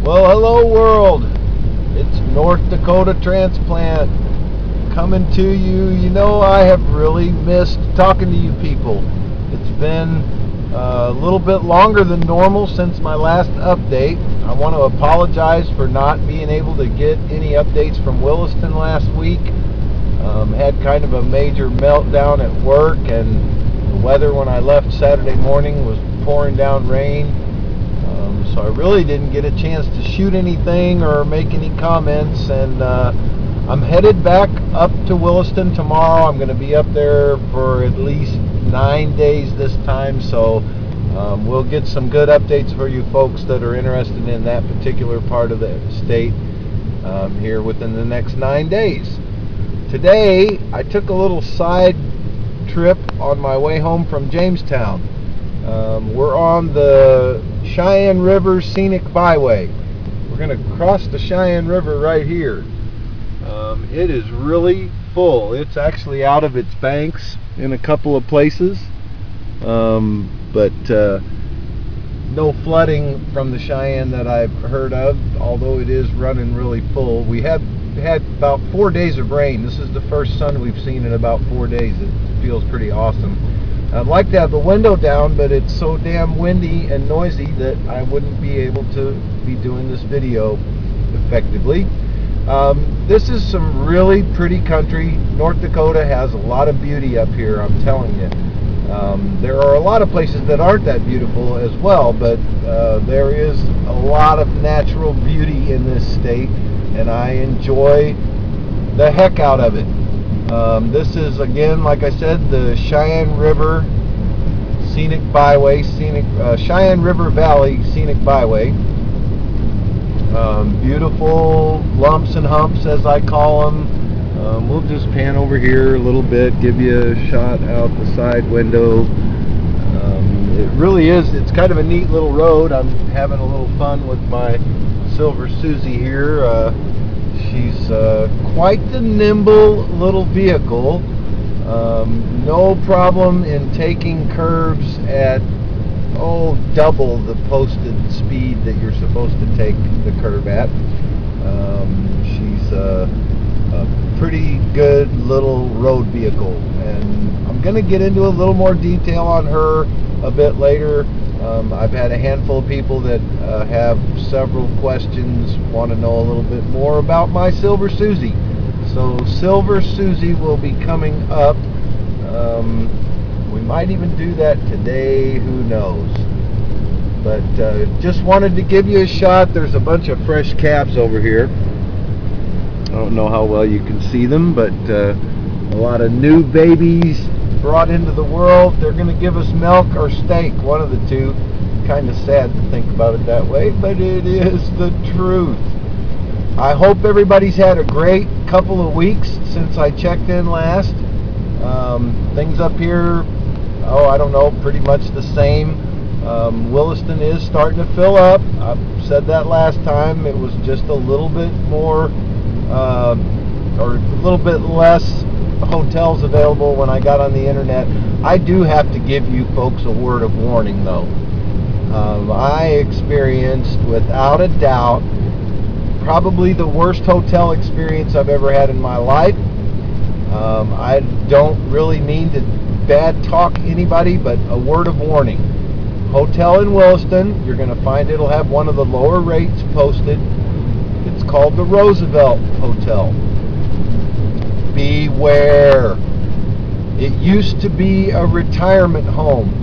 Well, hello world. It's North Dakota Transplant coming to you. You know, I have really missed talking to you people. It's been a little bit longer than normal since my last update. I want to apologize for not being able to get any updates from Williston last week. Had kind of a major meltdown at work, and the weather when I left Saturday morning was pouring down rain. So I really didn't get a chance to shoot anything or make any comments, and I'm headed back up to Williston tomorrow. I'm going to be up there for at least 9 days this time, so we'll get some good updates for you folks that are interested in that particular part of the state here within the next 9 days. Today I took a little side trip on my way home from Jamestown. We're on the Sheyenne River Scenic Byway. We're going to cross the Sheyenne River right here. It is really full. It's actually out of its banks in a couple of places, but no flooding from the Sheyenne that I've heard of, although it is running really full. We have had about 4 days of rain. This is the first sun we've seen in about 4 days. It feels pretty awesome. I'd like to have the window down, but it's so damn windy and noisy that I wouldn't be able to be doing this video effectively. This is some really pretty country. North Dakota has a lot of beauty up here, I'm telling you. There are a lot of places that aren't that beautiful as well, but there is a lot of natural beauty in this state, and I enjoy the heck out of it. This is, again, like I said, the Sheyenne River Scenic Byway, Sheyenne River Valley Scenic Byway. Beautiful lumps and humps, as I call them. We'll just pan over here a little bit, give you a shot out the side window. It really is, it's kind of a neat little road. I'm having a little fun with my Silver Susie here. She's quite the nimble little vehicle. No problem in taking curves at double the posted speed that you're supposed to take the curve at. She's a pretty good little road vehicle, and I'm going to get into a little more detail on her a bit later. I've had a handful of people that have several questions, want to know a little bit more about my Silver Susie. So Silver Susie will be coming up. We might even do that today, who knows. But just wanted to give you a shot. There's a bunch of fresh calves over here. I don't know how well you can see them, but a lot of new babies brought into the world. They're going to give us milk or steak, one of the two. Kind of sad to think about it that way, but it is the truth. I hope everybody's had a great couple of weeks since I checked in last. Things up here, I don't know, pretty much the same. Williston is starting to fill up. I've said that last time. It was just a little bit more or a little bit less hotels available when I got on the internet. I do have to give you folks a word of warning, though. I experienced, without a doubt, probably the worst hotel experience I've ever had in my life. I don't really mean to bad talk anybody, but a word of warning. Hotel in Williston, you're going to find it'll have one of the lower rates posted. It's called the Roosevelt Hotel. Beware. It used to be a retirement home.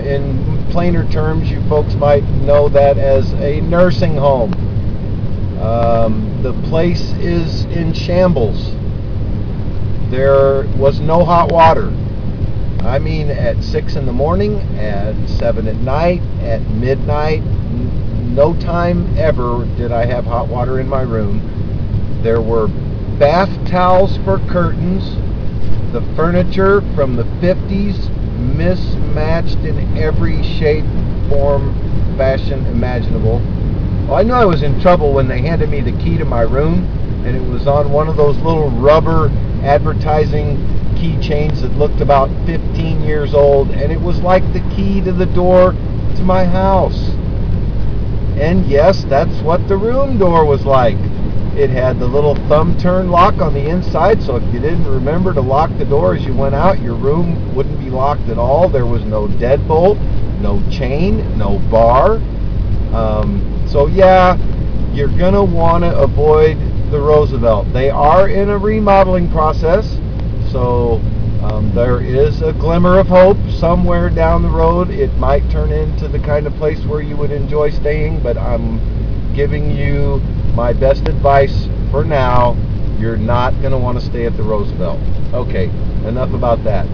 In plainer terms, you folks might know that as a nursing home. The place is in shambles. There was no hot water. I mean, at 6 in the morning, at 7 at night, at midnight, no time ever did I have hot water in my room. There were bath towels for curtains. The furniture from the 50s, mismatched in every shape, form, fashion imaginable. Well, I knew I was in trouble when they handed me the key to my room, and it was on one of those little rubber advertising keychains that looked about 15 years old, and it was like the key to the door to my house. And yes, that's what the room door was like. It had the little thumb turn lock on the inside, so if you didn't remember to lock the door as you went out, your room wouldn't be locked at all. There was no deadbolt, no chain, no bar. So yeah, you're gonna want to avoid the Roosevelt. They are in a remodeling process, so there is a glimmer of hope somewhere down the road. It might turn into the kind of place where you would enjoy staying, but I'm giving you my best advice for now. You're not going to want to stay at the Roosevelt. Okay, enough about that.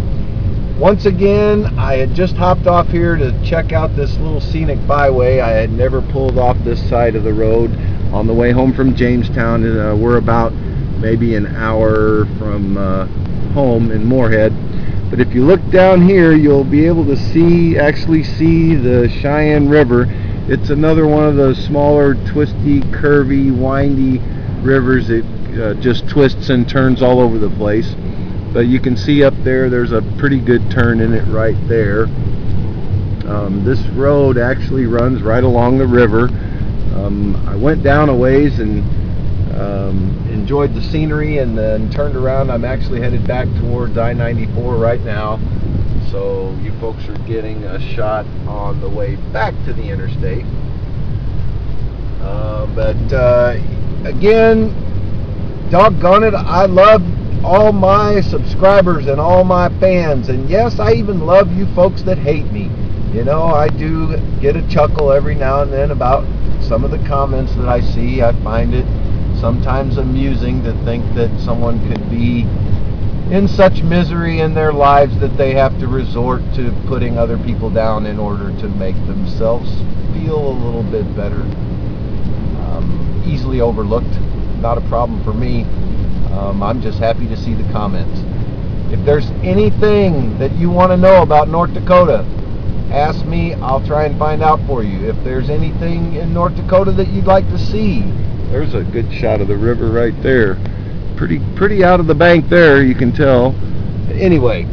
Once again, I had just hopped off here to check out this little scenic byway. I had never pulled off this side of the road on the way home from Jamestown. We're about maybe an hour from home in Moorhead. But if you look down here, you'll be able to actually see the Sheyenne River. It's another one of those smaller, twisty, curvy, windy rivers. It just twists and turns all over the place. But you can see up there's a pretty good turn in it right there. This road actually runs right along the river. I went down a ways and enjoyed the scenery and then turned around. I'm actually headed back towards I-94 right now. So you folks are getting a shot on the way back to the interstate. Again, doggone it, I love all my subscribers and all my fans. And yes, I even love you folks that hate me. You know, I do get a chuckle every now and then about some of the comments that I see. I find it sometimes amusing to think that someone could be in such misery in their lives that they have to resort to putting other people down in order to make themselves feel a little bit better. Easily overlooked, not a problem for me. I'm just happy to see the comments. If there's anything that you want to know about North Dakota, ask me. I'll try and find out for you. If there's anything in North Dakota that you'd like to see, there's a good shot of the river right there. Pretty out of the bank there, you can tell. Anyway,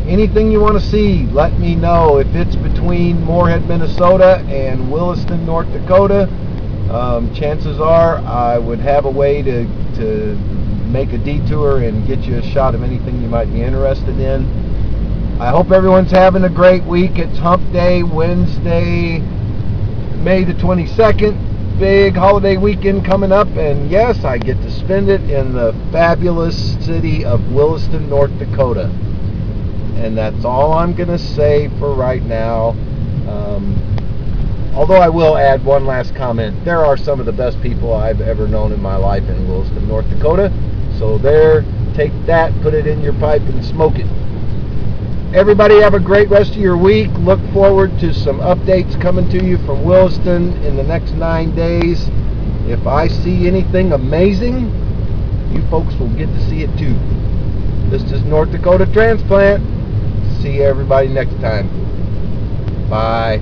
anything you want to see, let me know. If it's between Moorhead, Minnesota and Williston, North Dakota, chances are I would have a way to make a detour and get you a shot of anything you might be interested in. I hope everyone's having a great week. It's Hump Day, Wednesday, May the 22nd. Big holiday weekend coming up, and yes, I get to spend it in the fabulous city of Williston, North Dakota. And that's all I'm going to say for right now. Although I will add one last comment. There are some of the best people I've ever known in my life in Williston, North Dakota. So there, take that, put it in your pipe and smoke it. Everybody have a great rest of your week. Look forward to some updates coming to you from Williston in the next 9 days. If I see anything amazing, you folks will get to see it too. This is North Dakota Transplant. See everybody next time. Bye.